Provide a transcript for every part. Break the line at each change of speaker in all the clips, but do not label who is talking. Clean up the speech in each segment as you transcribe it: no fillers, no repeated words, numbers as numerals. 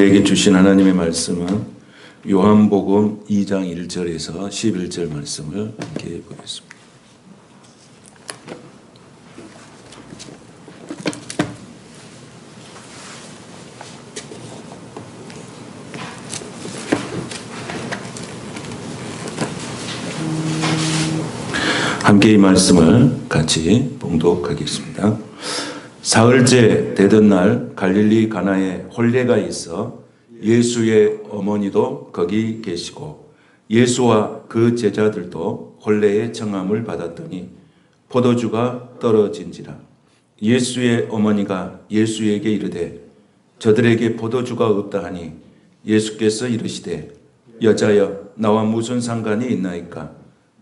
우리에게 주신 하나님의 말씀은 요한복음 2장 1절에서 11절 말씀을 함께 보겠습니다. 함께 이 말씀을 같이 봉독하겠습니다. 사흘째 되던 날 갈릴리 가나에 혼례가 있어 예수의 어머니도 거기 계시고 예수와 그 제자들도 혼례의 청함을 받았더니 포도주가 떨어진지라. 예수의 어머니가 예수에게 이르되 저들에게 포도주가 없다 하니 예수께서 이르시되 여자여 나와 무슨 상관이 있나이까?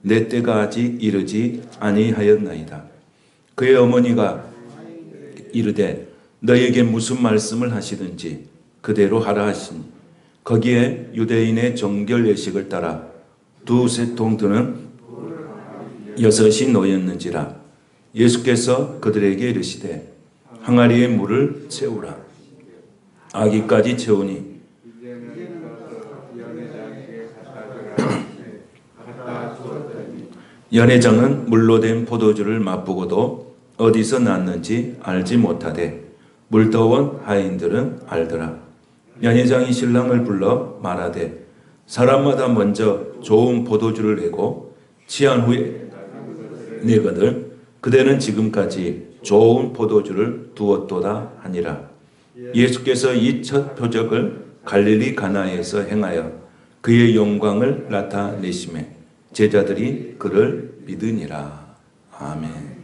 내 때가 아직 이르지 아니하였나이다. 그의 어머니가 이르되 너에게 무슨 말씀을 하시든지 그대로 하라 하시니 거기에 유대인의 정결 예식을 따라 두세 통 드는 6이 놓였는지라. 예수께서 그들에게 이르시되 항아리에 물을 채우라. 아기까지 채우니 연회장은 물로 된 포도주를 맛보고도 어디서 났는지 알지 못하되 물떠온 하인들은 알더라. 연회장이 신랑을 불러 말하되 사람마다 먼저 좋은 포도주를 내고 취한 후에 내거든 그대는 지금까지 좋은 포도주를 두었도다 하니라. 예수께서 이 첫 표적을 갈릴리 가나에서 행하여 그의 영광을 나타내시매 제자들이 그를 믿으니라. 아멘.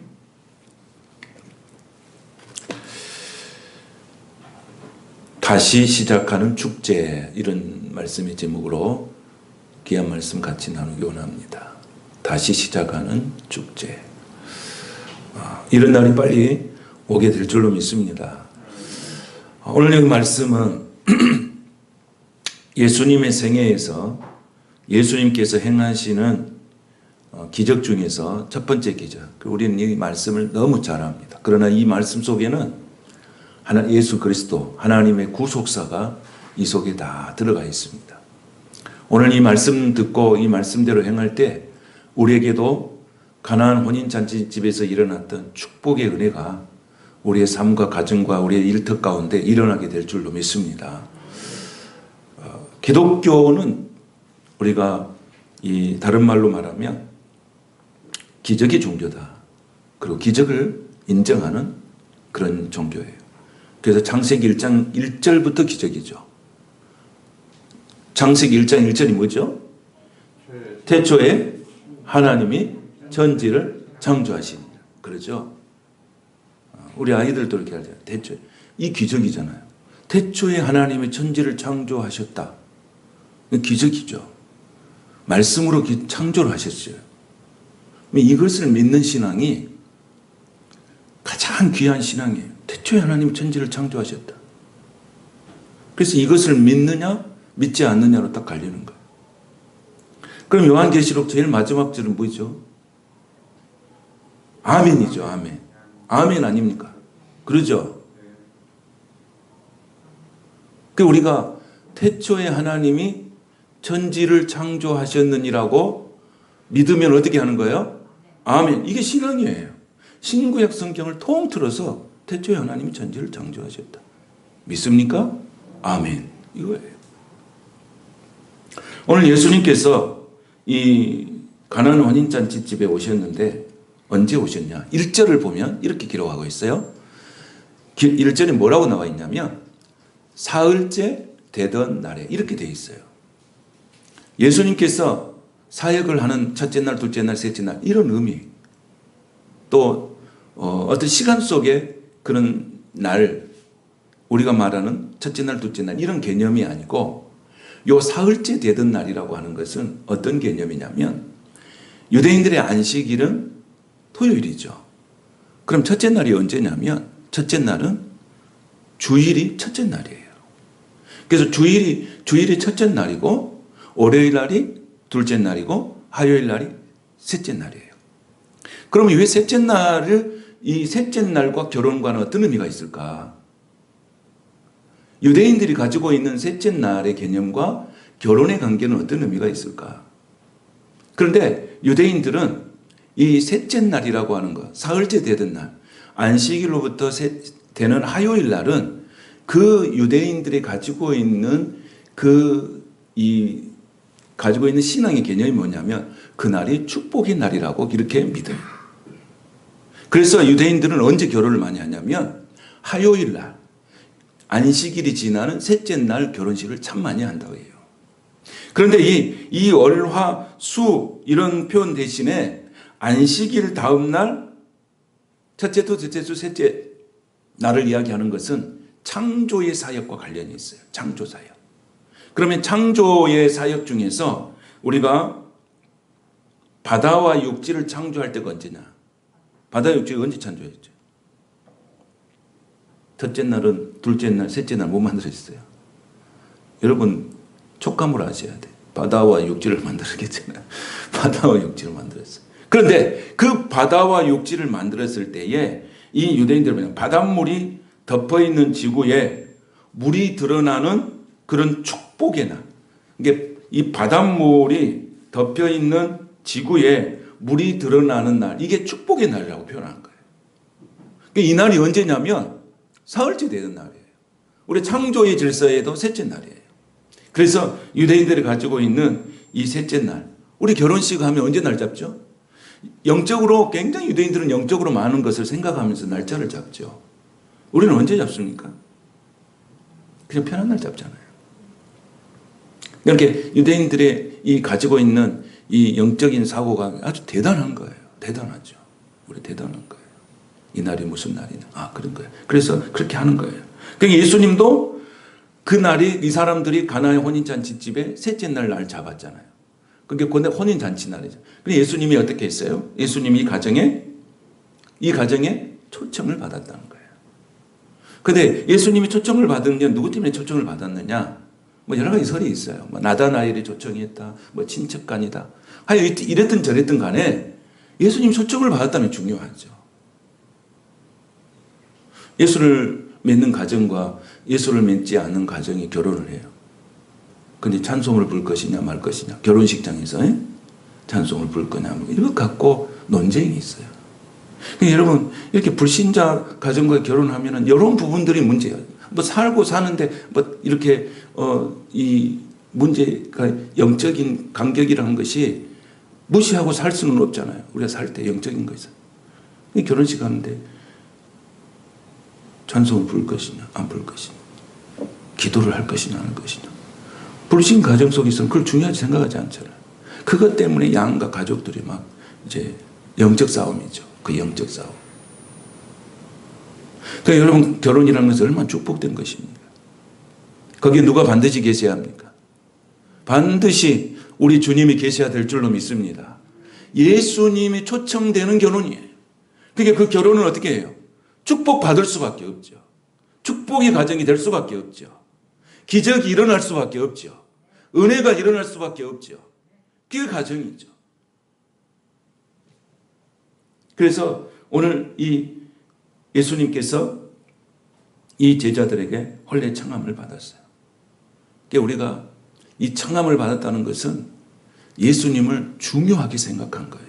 다시 시작하는 축제, 이런 말씀의 제목으로 귀한 말씀 같이 나누기 원합니다. 다시 시작하는 축제. 이런 날이 빨리 오게 될 줄로 믿습니다. 오늘 이 말씀은 예수님의 생애에서 예수님께서 행하시는 기적 중에서 첫 번째 기적. 우리는 이 말씀을 너무 잘 압니다. 그러나 이 말씀 속에는 예수 그리스도 하나님의 구속사가 이 속에 다 들어가 있습니다. 오늘 이 말씀 듣고 이 말씀대로 행할 때 우리에게도 가나안 혼인잔치집에서 일어났던 축복의 은혜가 우리의 삶과 가정과 우리의 일터 가운데 일어나게 될 줄로 믿습니다. 기독교는 우리가 이 다른 말로 말하면 기적이 종교다. 그리고 기적을 인정하는 그런 종교예요. 그래서 창세기 1장 1절부터 기적이죠. 창세기 1장 1절이 뭐죠? 태초에 하나님이 천지를 창조하시니라. 그러죠? 우리 아이들도 이렇게 하잖아요. 태초에. 이 기적이잖아요. 태초에 하나님이 천지를 창조하셨다. 기적이죠. 말씀으로 창조를 하셨어요. 이것을 믿는 신앙이 가장 귀한 신앙이에요. 태초에 하나님이 천지를 창조하셨다. 그래서 이것을 믿느냐 믿지 않느냐로 딱 갈리는 거예요. 그럼 요한계시록 제일 마지막 절은 뭐죠? 아멘이죠. 아멘. 아멘 아닙니까? 그러죠? 그 우리가 태초에 하나님이 천지를 창조하셨느니라고 믿으면 어떻게 하는 거예요? 아멘. 이게 신앙이에요. 신구약 성경을 통틀어서 태초에 하나님이 천지를 창조하셨다. 믿습니까? 아멘. 이거예요. 오늘 예수님께서 이 가나안 혼인잔치집에 오셨는데 언제 오셨냐? 1절을 보면 이렇게 기록하고 있어요. 1절에 뭐라고 나와 있냐면 사흘째 되던 날에 이렇게 되어 있어요. 예수님께서 사역을 하는 첫째 날, 둘째 날, 셋째 날 이런 의미, 또 어떤 시간 속에 그런 날, 우리가 말하는 첫째 날, 둘째 날 이런 개념이 아니고 요 사흘째 되던 날이라고 하는 것은 어떤 개념이냐면 유대인들의 안식일은 토요일이죠. 그럼 첫째 날이 언제냐면 첫째 날은 주일이 첫째 날이에요. 그래서 주일이 첫째 날이고 월요일 날이 둘째 날이고 화요일 날이 셋째 날이에요. 그러면 왜 셋째 날을 이 셋째 날과 결혼과는 어떤 의미가 있을까? 유대인들이 가지고 있는 셋째 날의 개념과 결혼의 관계는 어떤 의미가 있을까? 그런데 유대인들은 이 셋째 날이라고 하는 것, 사흘째 되던 날, 안식일로부터 되는 화요일 날은 그 유대인들이 가지고 있는 가지고 있는 신앙의 개념이 뭐냐면 그날이 축복의 날이라고 이렇게 믿어요. 그래서 유대인들은 언제 결혼을 많이 하냐면 화요일 날, 안식일이 지나는 셋째 날 결혼식을 참 많이 한다고 해요. 그런데 이 월, 화, 수 이런 표현 대신에 안식일 다음 날 첫째 주, 둘째 주, 셋째 날을 이야기하는 것은 창조의 사역과 관련이 있어요. 창조 사역. 그러면 창조의 사역 중에서 우리가 바다와 육지를 창조할 때가 언제냐? 바다 육지가 언제 창조했죠? 첫째 날은 둘째 날, 셋째 날 못 만들었어요. 여러분 촉감을 아셔야 돼. 바다와 육지를 만들었겠잖아요. 바다와 육지를 만들었어요. 그런데 그 바다와 육지를 만들었을 때에 이 유대인들은 바닷물이 덮어있는 지구에 물이 드러나는 그런 축복의 날. 이게 이 바닷물이 덮여있는 지구에 물이 드러나는 날. 이게 축복의 날이라고 표현하는 거예요. 이 날이 언제냐면 사흘째 되는 날이에요. 우리 창조의 질서에도 셋째 날이에요. 그래서 유대인들이 가지고 있는 이 셋째 날. 우리 결혼식 하면 언제 날 잡죠? 영적으로 굉장히 유대인들은 영적으로 많은 것을 생각하면서 날짜를 잡죠. 우리는 언제 잡습니까? 그냥 편한 날 잡잖아요. 이렇게 유대인들의 이 가지고 있는 이 영적인 사고가 아주 대단한 거예요. 대단하죠. 우리 대단한 거예요. 이 날이 무슨 날이냐. 그런 거예요. 그래서 그렇게 하는 거예요. 그러니까 예수님도 그 날이 이 사람들이 가나의 혼인잔치집에 셋째 날 잡았잖아요. 그게 혼인잔치 날이죠. 그런데 예수님이 어떻게 했어요? 예수님이 이 가정에 초청을 받았다는 거예요. 그런데 예수님이 초청을 받은 게 누구 때문에 초청을 받았느냐? 여러 가지 설이 있어요. 나다나엘이 초청했다. 친척간이다. 하여 이랬든 저랬든 간에 예수님 초청을 받았다면 중요하죠. 예수를 믿는 가정과 예수를 믿지 않는 가정이 결혼을 해요. 근데 찬송을 부를 것이냐 말 것이냐. 결혼식장에서 찬송을 부를 거냐. 이거 갖고 논쟁이 있어요. 그러니까 여러분 이렇게 불신자 가정과 결혼하면 이런 부분들이 문제예요. 살고 사는데 이렇게 이 문제가 영적인 간격이라는 것이 무시하고 살 수는 없잖아요. 우리가 살 때 영적인 거 있어요. 결혼식 하는데 찬송을 부를 것이냐 안 부를 것이냐, 기도를 할 것이냐 안 할 것이냐. 불신 가정 속에서는 그걸 중요하게 생각하지 않잖아요. 그것 때문에 양가 가족들이 막 이제 영적 싸움이죠. 그 영적 싸움. 그러니까 여러분 결혼이라는 것은 얼마나 축복된 것입니까? 거기에 누가 반드시 계셔야 합니까? 반드시 우리 주님이 계셔야 될 줄로 믿습니다. 예수님이 초청되는 결혼이에요. 그러니까 그 결혼은 어떻게 해요? 축복받을 수밖에 없죠. 축복의 가정이 될 수밖에 없죠. 기적이 일어날 수밖에 없죠. 은혜가 일어날 수밖에 없죠. 그게 가정이죠. 그래서 오늘 이 예수님께서 이 제자들에게 혼례 청함을 받았어요. 그러니까 우리가 이 청함을 받았다는 것은 예수님을 중요하게 생각한 거예요.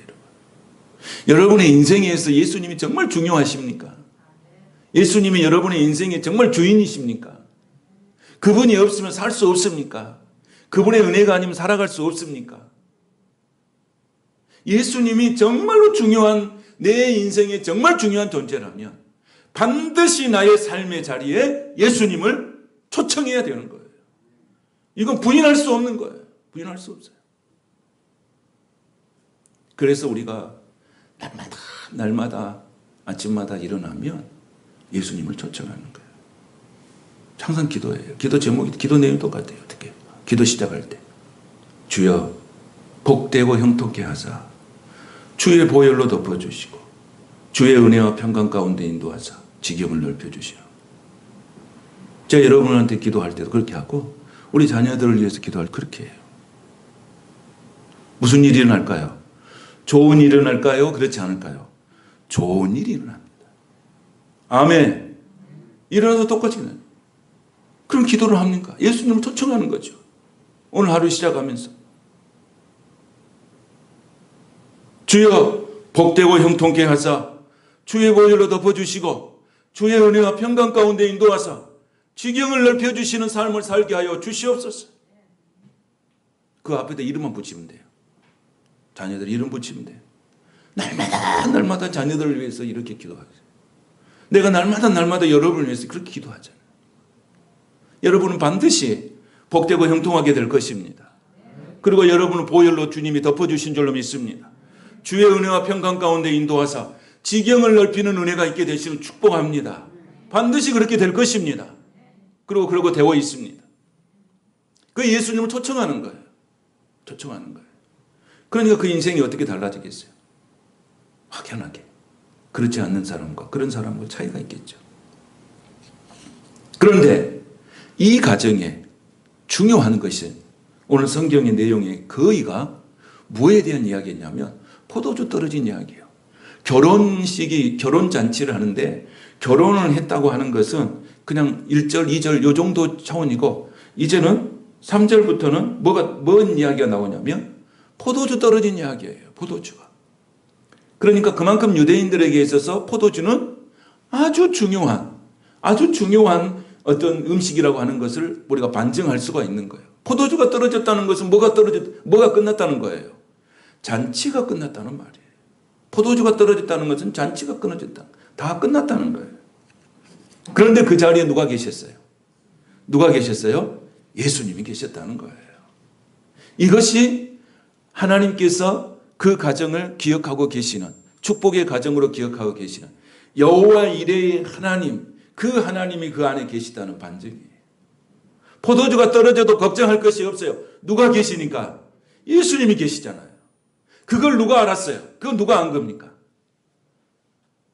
여러분의 인생에서 예수님이 정말 중요하십니까? 예수님이 여러분의 인생의 정말 주인이십니까? 그분이 없으면 살 수 없습니까? 그분의 은혜가 아니면 살아갈 수 없습니까? 예수님이 정말로 중요한, 내 인생에 정말 중요한 존재라면 반드시 나의 삶의 자리에 예수님을 초청해야 되는 거예요. 이건 부인할 수 없는 거예요. 부인할 수 없어요. 그래서 우리가 날마다 아침마다 일어나면 예수님을 초청하는 거예요. 항상 기도예요. 기도 제목이, 기도 내용이 똑같아요. 어떻게? 기도 시작할 때 주여 복되고 형통케 하사 주의 보혈로 덮어주시고 주의 은혜와 평강 가운데 인도하사 지경을 넓혀주시오. 제가 여러분한테 기도할 때도 그렇게 하고 우리 자녀들을 위해서 기도할 그렇게 해요. 무슨 일이 일어날까요? 좋은 일이 일어날까요? 그렇지 않을까요? 좋은 일이 일어납니다. 아멘. 일어나서 똑같이 일어나요. 그런 기도를 합니까? 예수님을 초청하는 거죠. 오늘 하루 시작하면서 주여 복되고 형통케 하사 주의 보혈로 덮어주시고 주의 은혜와 평강 가운데 인도하사 지경을 넓혀주시는 삶을 살게 하여 주시옵소서. 그 앞에다 이름만 붙이면 돼요. 자녀들 이름 붙이면 돼요. 날마다 자녀들을 위해서 이렇게 기도하세요. 내가 날마다 여러분을 위해서 그렇게 기도하잖아요. 여러분은 반드시 복되고 형통하게 될 것입니다. 그리고 여러분은 보혈로 주님이 덮어주신 줄로 믿습니다. 주의 은혜와 평강 가운데 인도하사 지경을 넓히는 은혜가 있게 되시는 축복합니다. 반드시 그렇게 될 것입니다. 그리고 그러고 되어 있습니다. 그 예수님을 초청하는 거예요. 초청하는 거예요. 그러니까 그 인생이 어떻게 달라지겠어요? 확연하게. 그렇지 않는 사람과 그런 사람과 차이가 있겠죠. 그런데 이 가정에 중요한 것은 오늘 성경의 내용의 거의가 뭐에 대한 이야기냐면 포도주 떨어진 이야기예요. 결혼잔치를 하는데 결혼을 했다고 하는 것은 그냥 1절, 2절 요 정도 차원이고 이제는 3절부터는 뭔 이야기가 나오냐면 포도주 떨어진 이야기예요. 포도주가. 그러니까 그만큼 유대인들에게 있어서 포도주는 아주 중요한 어떤 음식이라고 하는 것을 우리가 반증할 수가 있는 거예요. 포도주가 떨어졌다는 것은 뭐가 끝났다는 거예요? 잔치가 끝났다는 말이에요. 포도주가 떨어졌다는 것은 잔치가 끊어졌다. 다 끝났다는 거예요. 그런데 그 자리에 누가 계셨어요? 누가 계셨어요? 예수님이 계셨다는 거예요. 이것이 하나님께서 그 가정을 기억하고 계시는 축복의 가정으로 기억하고 계시는 여호와 이레의 하나님, 그 하나님이 그 안에 계시다는 반증이에요. 포도주가 떨어져도 걱정할 것이 없어요. 누가 계시니까? 예수님이 계시잖아요. 그걸 누가 알았어요? 그건 누가 안 겁니까?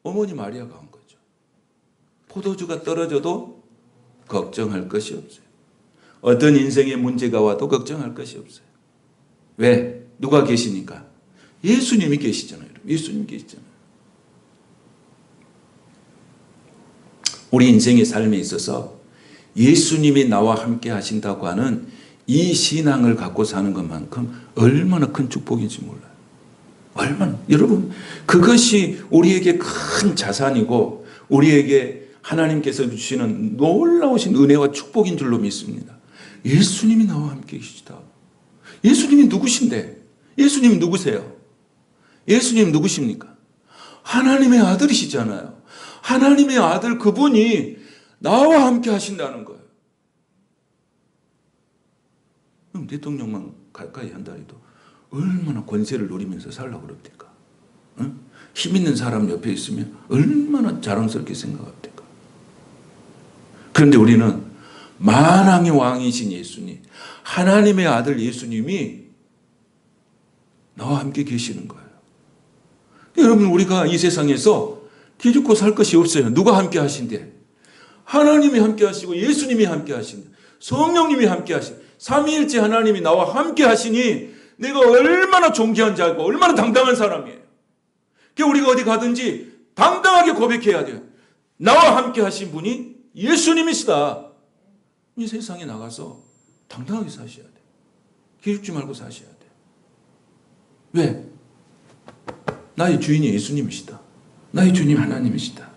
어머니 마리아가 한 거죠. 포도주가 떨어져도 걱정할 것이 없어요. 어떤 인생의 문제가 와도 걱정할 것이 없어요. 왜? 누가 계시니까? 예수님이 계시잖아요. 예수님이 계시잖아요. 우리 인생의 삶에 있어서 예수님이 나와 함께 하신다고 하는 이 신앙을 갖고 사는 것만큼 얼마나 큰 축복인지 몰라요. 얼마나. 여러분, 그것이 우리에게 큰 자산이고 우리에게 하나님께서 주시는 놀라우신 은혜와 축복인 줄로 믿습니다. 예수님이 나와 함께 계시다. 예수님이 누구신데? 예수님이 누구세요? 예수님 누구십니까? 하나님의 아들이시잖아요. 하나님의 아들 그분이 나와 함께 하신다는 거예요. 그럼 대통령만 가까이 한다 해도 얼마나 권세를 누리면서 살라고 그럽니까? 응? 힘 있는 사람 옆에 있으면 얼마나 자랑스럽게 생각합니까? 그런데 우리는 만왕의 왕이신 예수님, 하나님의 아들 예수님이 나와 함께 계시는 거예요. 여러분, 우리가 이 세상에서 기죽고 살 것이 없어요. 누가 함께 하신대? 하나님이 함께 하시고 예수님이 함께 하신대. 성령님이 함께 하신대. 삼위일체 하나님이 나와 함께 하시니 내가 얼마나 존귀한 자고 얼마나 당당한 사람이에요. 그러니까 우리가 어디 가든지 당당하게 고백해야 돼요. 나와 함께 하신 분이 예수님이시다. 이 세상에 나가서 당당하게 사셔야 돼요. 기죽지 말고 사셔야 돼요. 왜? 나의 주인이 예수님이시다. 나의 주님 하나님이시다.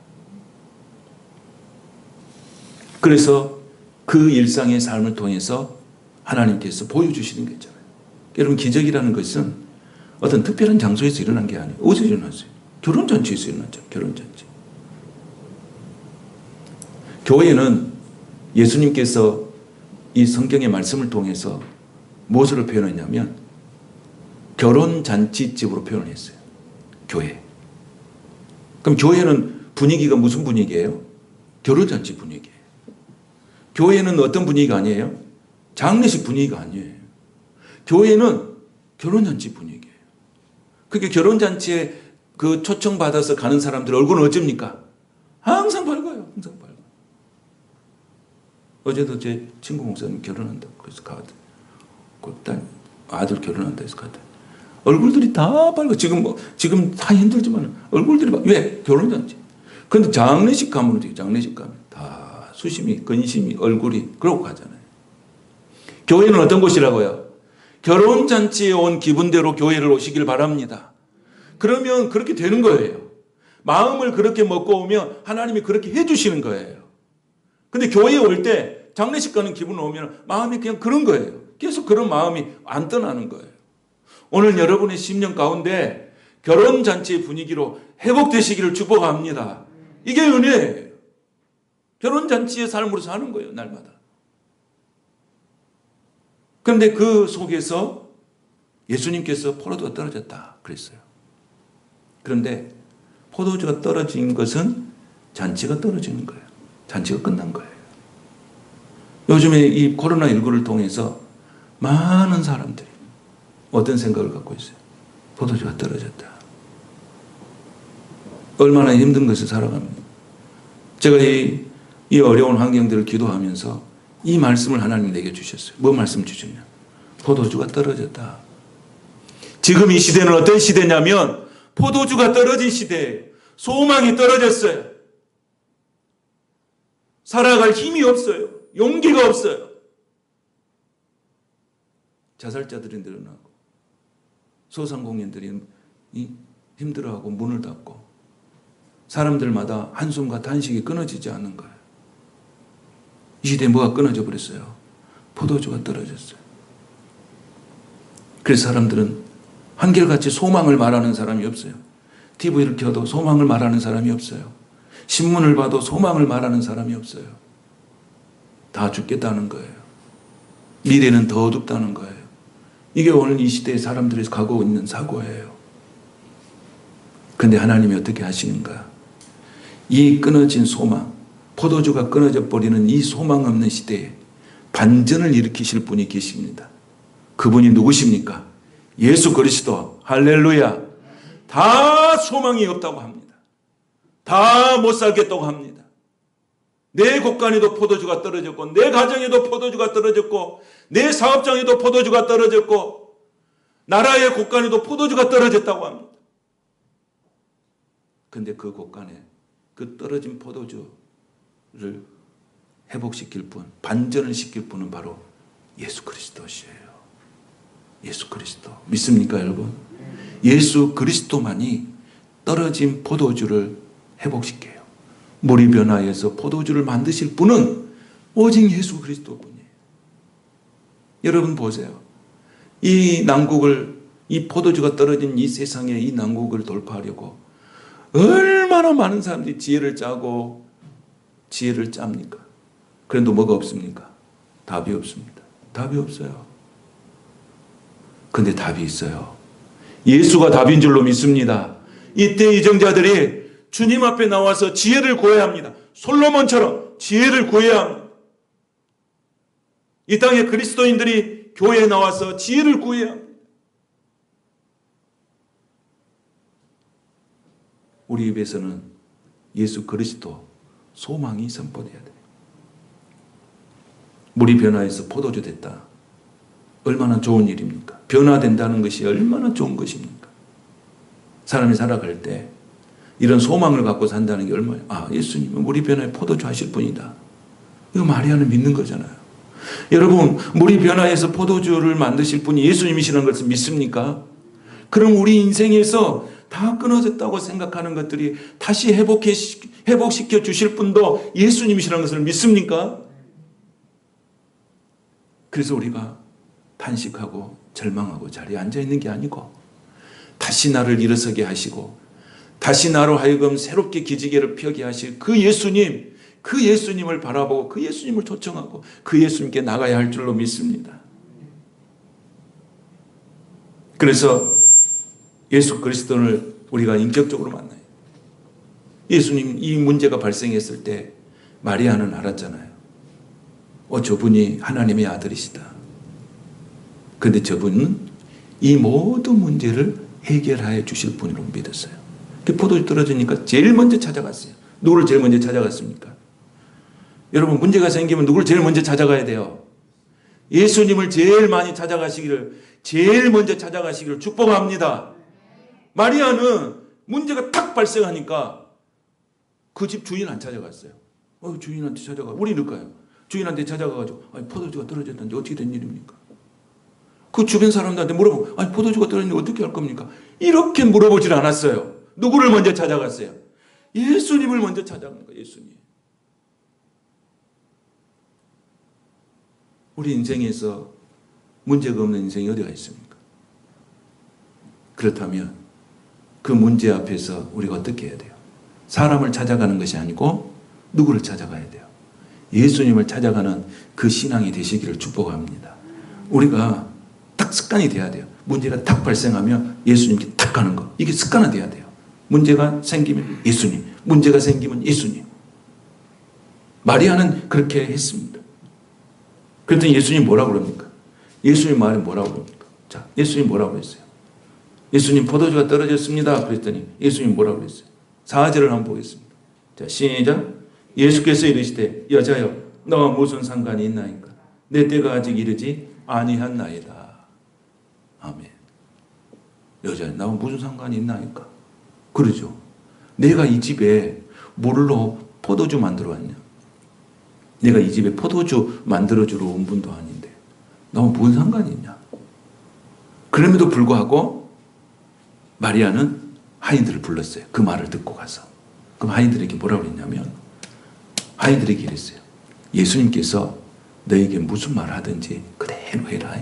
그래서 그 일상의 삶을 통해서 하나님께서 보여주시는 게 있잖아요. 여러분, 기적이라는 것은 어떤 특별한 장소에서 일어난 게 아니에요. 어디서 일어났어요? 결혼잔치에서 일어났죠. 결혼잔치. 교회는 예수님께서 이 성경의 말씀을 통해서 무엇으로 표현했냐면 결혼잔치집으로 표현을 했어요. 교회. 그럼 교회는 분위기가 무슨 분위기예요? 결혼잔치 분위기예요. 교회는 어떤 분위기가 아니에요? 장례식 분위기가 아니에요. 교회는 결혼잔치 분위기예요. 그게 결혼잔치에 그 초청받아서 가는 사람들 얼굴은 어쩝니까? 항상 밝아요. 항상 밝아요. 어제도 제 친구 목사님 결혼한다고 그래서 가거든. 그 딸, 아들 결혼한다 해서 가거든. 얼굴들이 다 밝아. 지금 다 힘들지만 얼굴들이 밝아. 왜? 결혼잔치. 그런데 장례식 가면 어떻게 장례식 가면 다 수심이, 근심이, 얼굴이 그러고 가잖아요. 교회는 어떤 곳이라고요? 결혼잔치에 온 기분대로 교회를 오시길 바랍니다. 그러면 그렇게 되는 거예요. 마음을 그렇게 먹고 오면 하나님이 그렇게 해주시는 거예요. 근데 교회에 올 때 장례식 가는 기분 오면 마음이 그냥 그런 거예요. 계속 그런 마음이 안 떠나는 거예요. 오늘 여러분의 심령 가운데 결혼잔치의 분위기로 회복되시기를 축복합니다. 이게 은혜예요. 결혼잔치의 삶으로 사는 거예요, 날마다. 그런데 그 속에서 예수님께서 포도주가 떨어졌다 그랬어요. 그런데 포도주가 떨어진 것은 잔치가 떨어지는 거예요. 잔치가 끝난 거예요. 요즘에 이 코로나19를 통해서 많은 사람들이 어떤 생각을 갖고 있어요? 포도주가 떨어졌다. 얼마나 힘든 것을 살아갑니다. 제가 이 어려운 환경들을 기도하면서 이 말씀을 하나님 내게 주셨어요. 뭐 말씀 주셨냐? 포도주가 떨어졌다. 지금 이 시대는 어떤 시대냐면 포도주가 떨어진 시대예요. 소망이 떨어졌어요. 살아갈 힘이 없어요. 용기가 없어요. 자살자들이 늘어나고 소상공인들이 힘들어하고 문을 닫고 사람들마다 한숨과 단식이 끊어지지 않는 거예요. 이 시대에 뭐가 끊어져 버렸어요? 포도주가 떨어졌어요. 그래서 사람들은 한결같이 소망을 말하는 사람이 없어요. TV를 켜도 소망을 말하는 사람이 없어요. 신문을 봐도 소망을 말하는 사람이 없어요. 다 죽겠다는 거예요. 미래는 더 어둡다는 거예요. 이게 오늘 이 시대의 사람들이 가고 있는 사고예요. 그런데 하나님이 어떻게 하시는가? 이 끊어진 소망, 포도주가 끊어져 버리는 이 소망 없는 시대에 반전을 일으키실 분이 계십니다. 그분이 누구십니까? 예수 그리스도. 할렐루야. 다 소망이 없다고 합니다. 다 못 살겠다고 합니다. 내 곳간에도 포도주가 떨어졌고 내 가정에도 포도주가 떨어졌고 내 사업장에도 포도주가 떨어졌고 나라의 곳간에도 포도주가 떨어졌다고 합니다. 그런데 그 곳간에 그 떨어진 포도주를 회복시킬 분, 반전을 시킬 분은 바로 예수 그리스도시에요. 예수 그리스도. 믿습니까, 여러분? 예수 그리스도만이 떨어진 포도주를 회복시켜요. 물이 변화해서 포도주를 만드실 분은 오직 예수 그리스도뿐이에요. 여러분 보세요. 이 난국을, 이 포도주가 떨어진 이 세상에 이 난국을 돌파하려고 얼마나 많은 사람들이 지혜를 짜고 지혜를 짭니까? 그런데 뭐가 없습니까? 답이 없습니다. 답이 없어요. 근데 답이 있어요. 예수가 답인 줄로 믿습니다. 이때 이정자들이 주님 앞에 나와서 지혜를 구해야 합니다. 솔로몬처럼 지혜를 구해야 합니다. 이 땅의 그리스도인들이 교회에 나와서 지혜를 구해야 합니다. 우리 입에서는 예수 그리스도 소망이 선포돼야 돼요. 물이 변화해서 포도주 됐다. 얼마나 좋은 일입니까? 변화된다는 것이 얼마나 좋은 것입니까? 사람이 살아갈 때 이런 소망을 갖고 산다는 게 얼마나, 예수님은 물이 변화해 포도주 하실 분이다. 이거 마리아는 믿는 거잖아요. 여러분, 물이 변화해서 포도주를 만드실 분이 예수님이시라는 것을 믿습니까? 그럼 우리 인생에서 다 끊어졌다고 생각하는 것들이 다시 회복시켜 주실 분도 예수님이시라는 것을 믿습니까? 그래서 우리가 탄식하고 절망하고 자리에 앉아있는 게 아니고 다시 나를 일어서게 하시고 다시 나로 하여금 새롭게 기지개를 펴게 하실 그 예수님, 그 예수님을 바라보고 그 예수님을 초청하고 그 예수님께 나가야 할 줄로 믿습니다. 그래서 예수 그리스도를 우리가 인격적으로 만나요. 예수님 이 문제가 발생했을 때 마리아는 알았잖아요. 저분이 하나님의 아들이시다. 그런데 저분은 이 모든 문제를 해결하여 주실 분으로 믿었어요. 그 포도주 떨어지니까 제일 먼저 찾아갔어요. 누구를 제일 먼저 찾아갔습니까? 여러분, 문제가 생기면 누구를 제일 먼저 찾아가야 돼요? 예수님을 제일 많이 찾아가시기를, 제일 먼저 찾아가시기를 축복합니다. 마리아는 문제가 탁 발생하니까 그 집 주인 안 찾아갔어요. 주인한테 찾아가. 우리 넣을까요? 주인한테 찾아가가지고 포도주가 떨어졌는데 어떻게 된 일입니까? 그 주변 사람들한테 물어보고 포도주가 떨어졌는데 어떻게 할 겁니까? 이렇게 물어보질 않았어요. 누구를 먼저 찾아갔어요? 예수님을 먼저 찾아간 거예요. 예수님. 우리 인생에서 문제가 없는 인생이 어디가 있습니까? 그렇다면 그 문제 앞에서 우리가 어떻게 해야 돼요? 사람을 찾아가는 것이 아니고 누구를 찾아가야 돼요? 예수님을 찾아가는 그 신앙이 되시기를 축복합니다. 우리가 딱 습관이 돼야 돼요. 문제가 딱 발생하면 예수님께 딱 가는 거. 이게 습관화돼야 돼요. 문제가 생기면 예수님, 문제가 생기면 예수님. 마리아는 그렇게 했습니다. 그랬더니 예수님 뭐라고 그럽니까? 예수님 말이 뭐라고 그럽니까? 자, 예수님 뭐라고 했어요? 예수님 포도주가 떨어졌습니다. 그랬더니 예수님 뭐라고 그랬어요? 4절을 한번 보겠습니다. 자, 시작. 예수께서 이르시되 여자여 너와 무슨 상관이 있나이까? 내 때가 아직 이르지 아니한나이다. 아멘. 여자여 나와 무슨 상관이 있나이까? 그러죠. 내가 이 집에 뭘로 포도주 만들어 왔냐? 내가 이 집에 포도주 만들어주러 온 분도 아닌데 나와 뭔 상관이 있냐? 그럼에도 불구하고 마리아는 하인들을 불렀어요. 그 말을 듣고 가서. 그럼 하인들에게 뭐라고 했냐면 하인들에게 이랬어요. 예수님께서 너에게 무슨 말을 하든지 그대로 해라.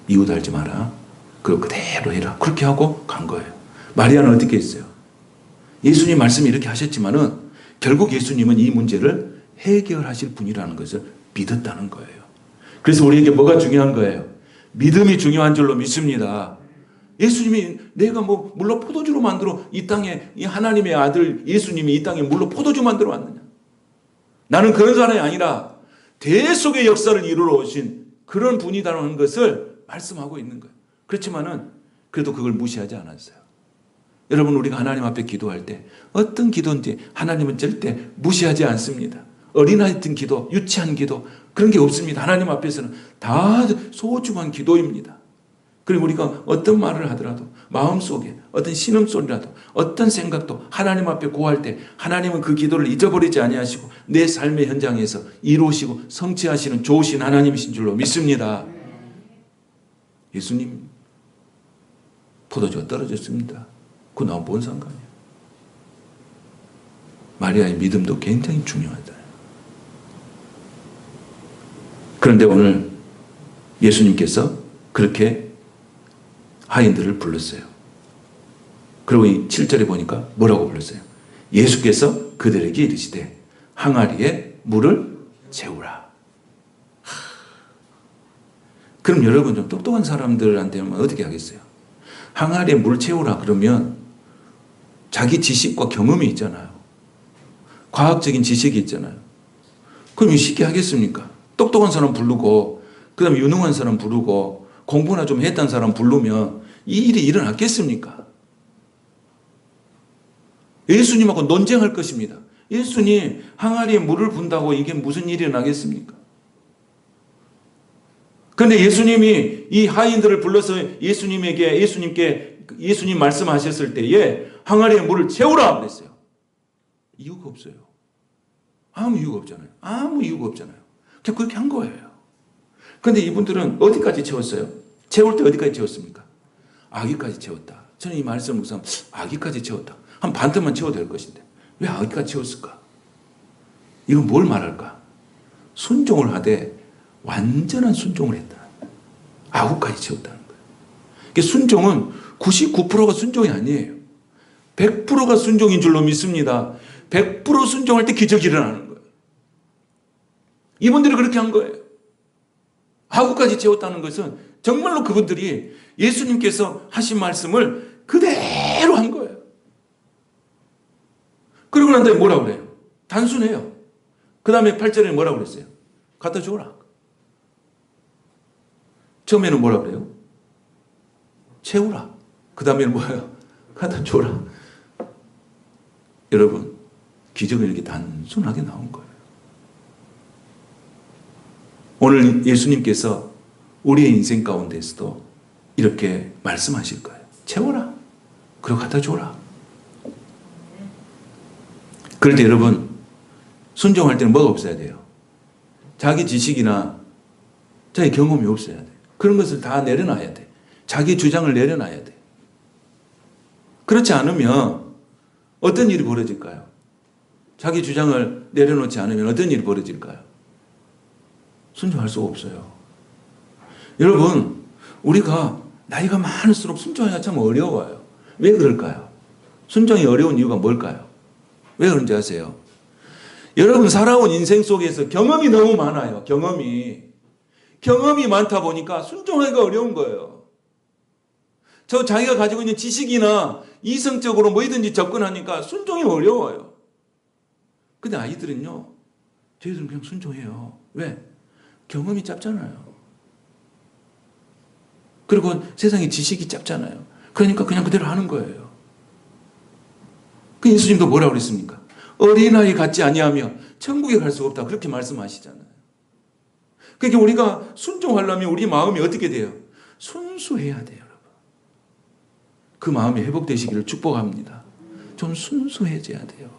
이유 달지 마라. 그리고 그대로 해라. 그렇게 하고 간 거예요. 마리아는 어떻게 했어요? 예수님 말씀이 이렇게 하셨지만은 결국 예수님은 이 문제를 해결하실 분이라는 것을 믿었다는 거예요. 그래서 우리에게 뭐가 중요한 거예요? 믿음이 중요한 줄로 믿습니다. 예수님이 내가 물로 포도주로 만들어 이 땅에 이 하나님의 아들 예수님이 이 땅에 물로 포도주 만들어 왔느냐? 나는 그런 사람이 아니라 대속의 역사를 이루러 오신 그런 분이다라는 것을 말씀하고 있는 거예요. 그렇지만은 그래도 그걸 무시하지 않았어요. 여러분 우리가 하나님 앞에 기도할 때 어떤 기도인지 하나님은 절대 무시하지 않습니다. 어린아이 같은 기도, 유치한 기도 그런 게 없습니다. 하나님 앞에서는 다 소중한 기도입니다. 그리고 우리가 어떤 말을 하더라도 마음속에 어떤 신음소리라도 어떤 생각도 하나님 앞에 고할 때 하나님은 그 기도를 잊어버리지 아니하시고 내 삶의 현장에서 이루시고 성취하시는 좋으신 하나님이신 줄로 믿습니다. 예수님 포도주가 떨어졌습니다. 그거 나와 뭔 상관이야? 마리아의 믿음도 굉장히 중요하다. 그런데 오늘 예수님께서 그렇게 하인들을 불렀어요. 그리고 이 7절에 보니까 뭐라고 불렀어요? 예수께서 그들에게 이르시되 항아리에 물을 채우라. 그럼 여러분 좀 똑똑한 사람들한테는 어떻게 하겠어요? 항아리에 물 채우라 그러면 자기 지식과 경험이 있잖아요. 과학적인 지식이 있잖아요. 그럼 쉽게 하겠습니까? 똑똑한 사람 부르고 그 다음에 유능한 사람 부르고 공부나 좀 했던 사람 부르면 이 일이 일어났겠습니까? 예수님하고 논쟁할 것입니다. 예수님 항아리에 물을 붓는다고 이게 무슨 일이 나겠습니까? 그런데 예수님이 이 하인들을 불러서 예수님 말씀하셨을 때에 항아리에 물을 채우라 그랬어요. 이유가 없어요. 아무 이유가 없잖아요. 아무 이유가 없잖아요. 그냥 그렇게 한 거예요. 그런데 이분들은 어디까지 채웠어요? 채울 때 어디까지 채웠습니까? 아기까지 채웠다. 저는 이 말씀을 묵상 아기까지 채웠다. 한 반틈만 채워도 될 것인데 왜 아기까지 채웠을까? 이건 뭘 말할까? 순종을 하되 완전한 순종을 했다. 아구까지 채웠다는 거예요. 순종은 99%가 순종이 아니에요. 100%가 순종인 줄로 믿습니다. 100% 순종할 때 기적이 일어나는 거예요. 이분들이 그렇게 한 거예요. 아구까지 채웠다는 것은 정말로 그분들이 예수님께서 하신 말씀을 그대로 한 거예요. 그러고 난 다음에 뭐라고 그래요? 단순해요. 그 다음에 8절에 뭐라고 그랬어요? 갖다 줘라. 처음에는 뭐라고 그래요? 채우라. 그 다음에는 뭐예요? 갖다 줘라. 여러분, 기적은 이렇게 단순하게 나온 거예요. 오늘 예수님께서 우리의 인생 가운데서도 이렇게 말씀하실 거예요. 채워라. 그리고 갖다 줘라. 그럴 때 여러분, 순종할 때는 뭐가 없어야 돼요? 자기 지식이나 자기 경험이 없어야 돼. 그런 것을 다 내려놔야 돼. 자기 주장을 내려놔야 돼. 그렇지 않으면 어떤 일이 벌어질까요? 자기 주장을 내려놓지 않으면 어떤 일이 벌어질까요? 순종할 수가 없어요. 여러분, 우리가 나이가 많을수록 순종하기가 참 어려워요. 왜 그럴까요? 순종이 어려운 이유가 뭘까요? 왜 그런지 아세요? 여러분 살아온 인생 속에서 경험이 너무 많아요. 경험이 많다 보니까 순종하기가 어려운 거예요. 저 자기가 가지고 있는 지식이나 이성적으로 뭐든지 접근하니까 순종이 어려워요. 근데 아이들은요, 저희들은 그냥 순종해요. 왜? 경험이 짧잖아요. 그리고 세상에 지식이 짧잖아요. 그러니까 그냥 그대로 하는 거예요. 그 예수님도 뭐라고 그랬습니까? 어린아이 같지 아니하며 천국에 갈 수가 없다. 그렇게 말씀하시잖아요. 그러니까 우리가 순종하려면 우리 마음이 어떻게 돼요? 순수해야 돼요, 여러분. 그 마음이 회복되시기를 축복합니다. 좀 순수해져야 돼요.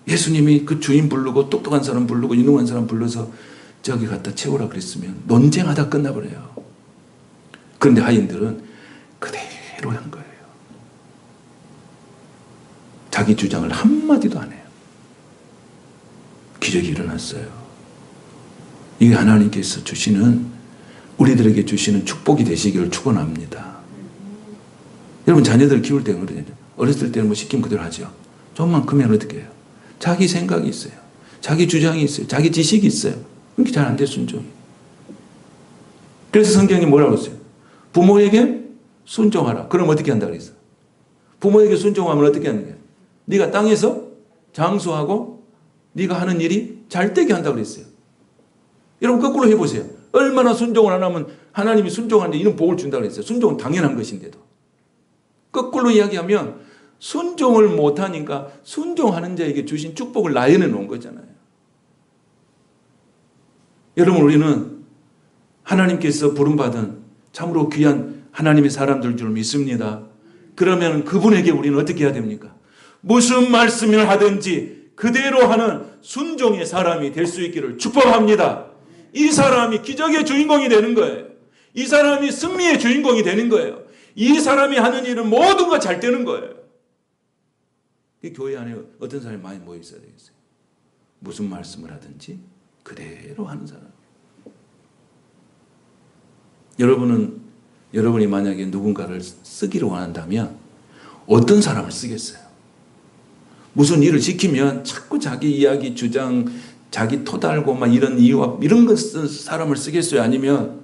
예수님이 그 주인 부르고 똑똑한 사람 부르고 유능한 사람 불러서 저기 갖다 채우라 그랬으면 논쟁하다 끝나버려요. 그런데 하인들은 그대로 한 거예요. 자기 주장을 한마디도 안 해요. 기적이 일어났어요. 이게 하나님께서 주시는, 우리들에게 주시는 축복이 되시기를 축원합니다. 여러분 자녀들 키울 때는 그러잖아요. 어렸을 때는 뭐 시키면 그대로 하죠. 좀만 크면 어떻게 해요? 자기 생각이 있어요. 자기 주장이 있어요. 자기 지식이 있어요. 그렇게 잘 안 돼, 순종이. 그래서 성경이 뭐라고 했어요? 부모에게 순종하라. 그럼 어떻게 한다 그랬어? 부모에게 순종하면 어떻게 하는 거예요? 네가 땅에서 장수하고 네가 하는 일이 잘 되게 한다고 그랬어요. 여러분 거꾸로 해보세요. 얼마나 순종을 안 하면 하나님이 순종하는데 이런 복을 준다고 그랬어요. 순종은 당연한 것인데도. 거꾸로 이야기하면 순종을 못하니까 순종하는 자에게 주신 축복을 나열해 놓은 거잖아요. 여러분 우리는 하나님께서 부름받은 참으로 귀한 하나님의 사람들 줄 믿습니다. 그러면 그분에게 우리는 어떻게 해야 됩니까? 무슨 말씀을 하든지 그대로 하는 순종의 사람이 될 수 있기를 축복합니다. 이 사람이 기적의 주인공이 되는 거예요. 이 사람이 승리의 주인공이 되는 거예요. 이 사람이 하는 일은 모든 거 잘 되는 거예요. 이 교회 안에 어떤 사람이 많이 모여 있어야 되겠어요. 무슨 말씀을 하든지 그대로 하는 사람. 여러분이 만약에 누군가를 쓰기를 원한다면 어떤 사람을 쓰겠어요? 무슨 일을 시키면 자꾸 자기 이야기, 주장, 자기 토달고 막 이런 이유와 이런 것 쓴 사람을 쓰겠어요? 아니면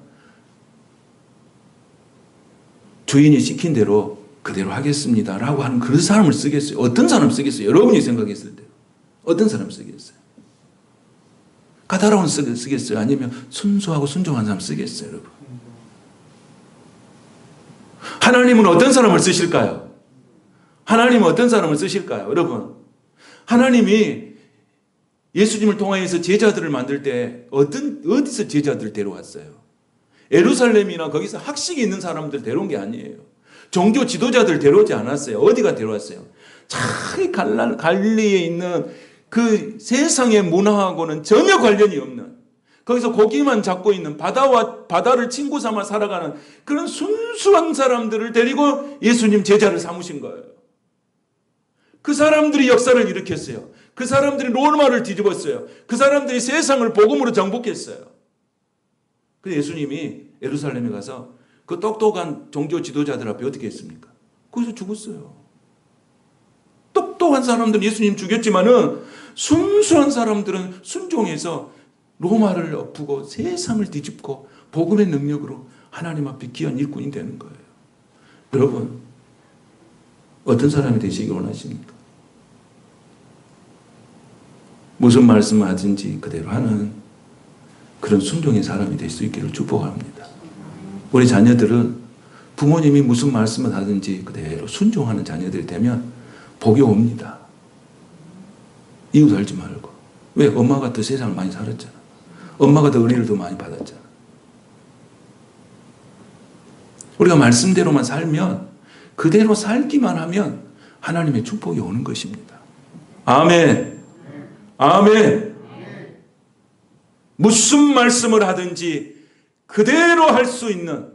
주인이 시킨 대로 그대로 하겠습니다 라고 하는 그런 사람을 쓰겠어요? 어떤 사람을 쓰겠어요? 여러분이 생각했을 때 어떤 사람을 쓰겠어요? 까다로운 쓰겠어요? 아니면 순수하고 순종한 사람 쓰겠어요? 여러분, 하나님은 어떤 사람을 쓰실까요? 하나님은 어떤 사람을 쓰실까요? 여러분, 하나님이 예수님을 통하여서 제자들을 만들 때 어디서 제자들을 데려왔어요? 예루살렘이나 거기서 학식이 있는 사람들 데려온 게 아니에요. 종교 지도자들 데려오지 않았어요. 어디가 데려왔어요? 잘 갈릴리에 있는 그 세상의 문화하고는 전혀 관련이 없는, 거기서 고기만 잡고 있는 바다를 친구 삼아 살아가는 그런 순수한 사람들을 데리고 예수님 제자를 삼으신 거예요. 그 사람들이 역사를 일으켰어요. 그 사람들이 로마를 뒤집었어요. 그 사람들이 세상을 복음으로 정복했어요. 그래서 예수님이 예루살렘에 가서 그 똑똑한 종교 지도자들 앞에 어떻게 했습니까? 거기서 죽었어요. 똑똑한 사람들은 예수님 죽였지만은 순수한 사람들은 순종해서 로마를 엎고 세상을 뒤집고 복음의 능력으로 하나님 앞에 귀한 일꾼이 되는 거예요. 여러분, 어떤 사람이 되시기 원하십니까? 무슨 말씀을 하든지 그대로 하는 그런 순종의 사람이 될 수 있기를 축복합니다. 우리 자녀들은 부모님이 무슨 말씀을 하든지 그대로 순종하는 자녀들이 되면 복이 옵니다. 이유 살지 말고. 왜? 엄마가 더 세상을 많이 살았잖아. 엄마가 더 은혜를 더 많이 받았잖아. 우리가 말씀대로만 살면, 그대로 살기만 하면 하나님의 축복이 오는 것입니다. 아멘. 아멘. 무슨 말씀을 하든지 그대로 할 수 있는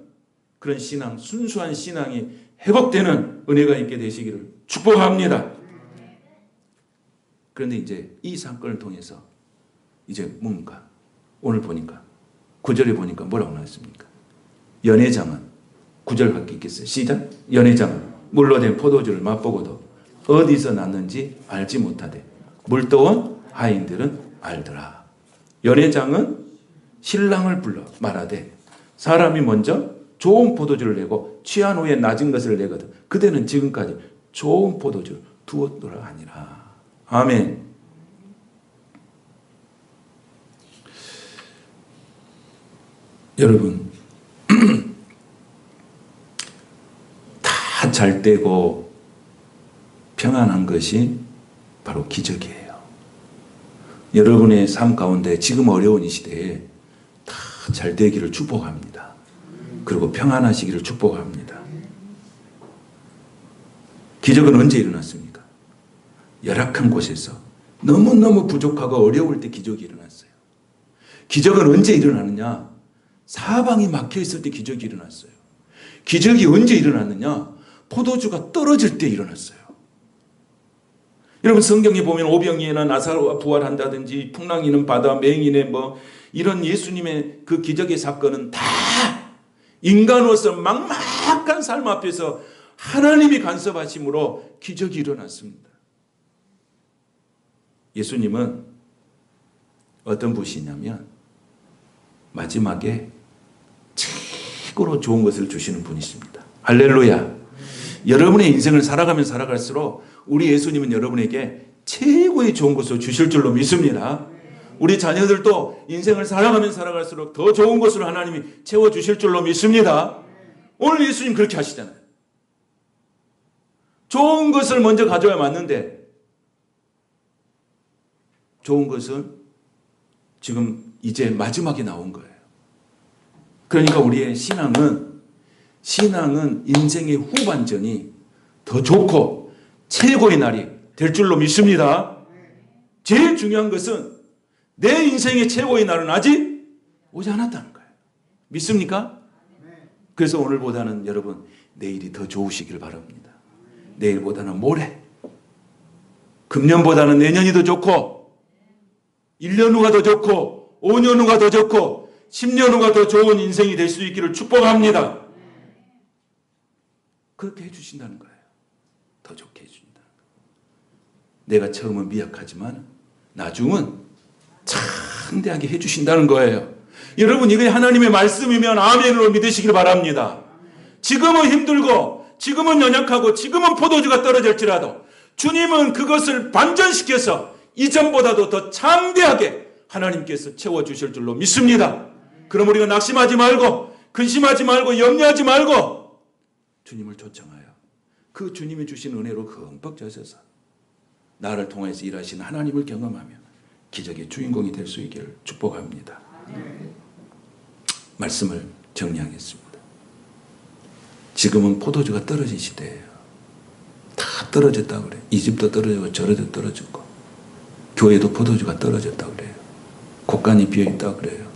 그런 신앙, 순수한 신앙이 회복되는 은혜가 있게 되시기를 축복합니다. 그런데 이제 이 사건을 통해서 이제 뭡니까? 오늘 보니까 9절에 보니까 뭐라고 나왔습니까? 연회장은 9절밖에 있겠어요. 시작. 연회장은 물로 된 포도주를 맛보고도 어디서 났는지 알지 못하되 물떠온 하인들은 알더라. 연회장은 신랑을 불러 말하되 사람이 먼저 좋은 포도주를 내고 취한 후에 낮은 것을 내거든 그대는 지금까지 좋은 포도주를 두었더라 하니라. 아멘. 여러분 다 잘 되고 평안한 것이 바로 기적이에요. 여러분의 삶 가운데 지금 어려운 이 시대에 다 잘 되기를 축복합니다. 그리고 평안하시기를 축복합니다. 기적은 언제 일어났습니까? 열악한 곳에서 너무너무 부족하고 어려울 때 기적이 일어났어요. 기적은 언제 일어나느냐? 사방이 막혀있을 때 기적이 일어났어요. 기적이 언제 일어났느냐? 포도주가 떨어질 때 일어났어요. 여러분 성경에 보면 오병이어나 나사로가 부활한다든지 풍랑이는 바다, 맹인의 이런 예수님의 그 기적의 사건은 다 인간으로서 막막한 삶 앞에서 하나님이 간섭하심으로 기적이 일어났습니다. 예수님은 어떤 분이냐면 마지막에 최고로 좋은 것을 주시는 분이십니다. 할렐루야. 여러분의 인생을 살아가면 살아갈수록 우리 예수님은 여러분에게 최고의 좋은 것을 주실 줄로 믿습니다. 우리 자녀들도 인생을 살아가면 살아갈수록 더 좋은 것으로 하나님이 채워주실 줄로 믿습니다. 오늘 예수님 그렇게 하시잖아요. 좋은 것을 먼저 가져야 맞는데 좋은 것은 지금 이제 마지막에 나온 거예요. 그러니까 우리의 신앙은 인생의 후반전이 더 좋고 최고의 날이 될 줄로 믿습니다. 제일 중요한 것은 내 인생의 최고의 날은 아직 오지 않았다는 거예요. 믿습니까? 그래서 오늘보다는 여러분 내일이 더 좋으시길 바랍니다. 내일보다는 모레, 금년보다는 내년이 더 좋고 1년 후가 더 좋고 5년 후가 더 좋고 10년 후가 더 좋은 인생이 될 수 있기를 축복합니다. 그렇게 해주신다는 거예요. 더 좋게 해준다는 거예요. 내가 처음은 미약하지만 나중은 창대하게 해주신다는 거예요. 여러분 이게 하나님의 말씀이면 아멘으로 믿으시길 바랍니다. 지금은 힘들고 지금은 연약하고 지금은 포도주가 떨어질지라도 주님은 그것을 반전시켜서 이전보다도 더 창대하게 하나님께서 채워주실 줄로 믿습니다. 그럼 우리가 낙심하지 말고 근심하지 말고 염려하지 말고 주님을 초청하여 그 주님이 주신 은혜로 흠뻑 젖어서 나를 통해서 일하시는 하나님을 경험하며 기적의 주인공이 될 수 있기를 축복합니다. 말씀을 정리하겠습니다. 지금은 포도주가 떨어진 시대예요. 다 떨어졌다고 그래요. 이 집도 떨어지고 저래도 떨어졌고 교회도 포도주가 떨어졌다고 그래요. 곳간이 비어있다고 그래요.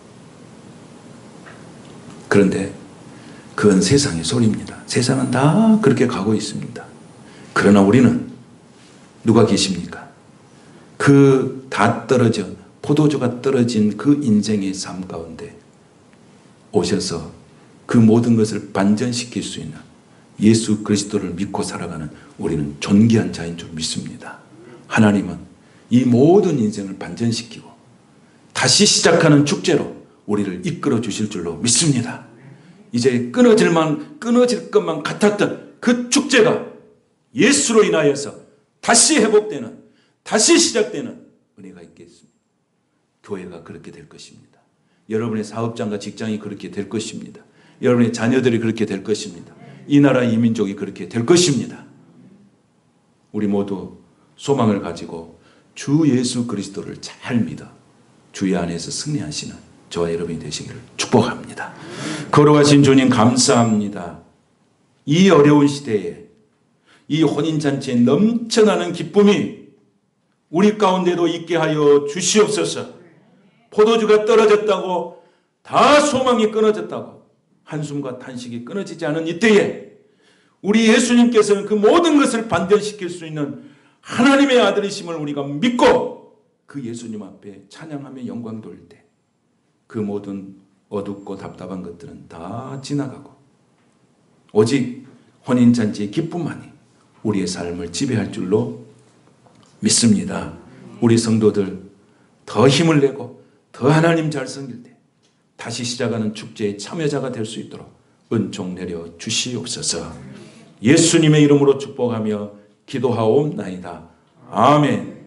그런데 그건 세상의 소리입니다. 세상은 다 그렇게 가고 있습니다. 그러나 우리는 누가 계십니까? 그 다 떨어져 포도주가 떨어진 그 인생의 삶 가운데 오셔서 그 모든 것을 반전시킬 수 있는 예수 그리스도를 믿고 살아가는 우리는 존귀한 자인 줄 믿습니다. 하나님은 이 모든 인생을 반전시키고 다시 시작하는 축제로 우리를 이끌어 주실 줄로 믿습니다. 이제 끊어질 것만 같았던 그 축제가 예수로 인하여서 다시 회복되는, 다시 시작되는 은혜가 있겠습니다. 교회가 그렇게 될 것입니다. 여러분의 사업장과 직장이 그렇게 될 것입니다. 여러분의 자녀들이 그렇게 될 것입니다. 이 나라 이 민족이 그렇게 될 것입니다. 우리 모두 소망을 가지고 주 예수 그리스도를 잘 믿어 주의 안에서 승리하시는 저와 여러분이 되시기를 축복합니다. 걸어가신 주님 감사합니다. 이 어려운 시대에 이 혼인잔치에 넘쳐나는 기쁨이 우리 가운데도 있게 하여 주시옵소서. 포도주가 떨어졌다고 다 소망이 끊어졌다고 한숨과 탄식이 끊어지지 않은 이때에 우리 예수님께서는 그 모든 것을 반전시킬 수 있는 하나님의 아들이심을 우리가 믿고 그 예수님 앞에 찬양하며 영광 돌릴 때 그 모든 어둡고 답답한 것들은 다 지나가고 오직 혼인잔치의 기쁨만이 우리의 삶을 지배할 줄로 믿습니다. 우리 성도들 더 힘을 내고 더 하나님 잘 섬길 때 다시 시작하는 축제의 참여자가 될 수 있도록 은총 내려 주시옵소서. 예수님의 이름으로 축복하며 기도하옵나이다. 아멘.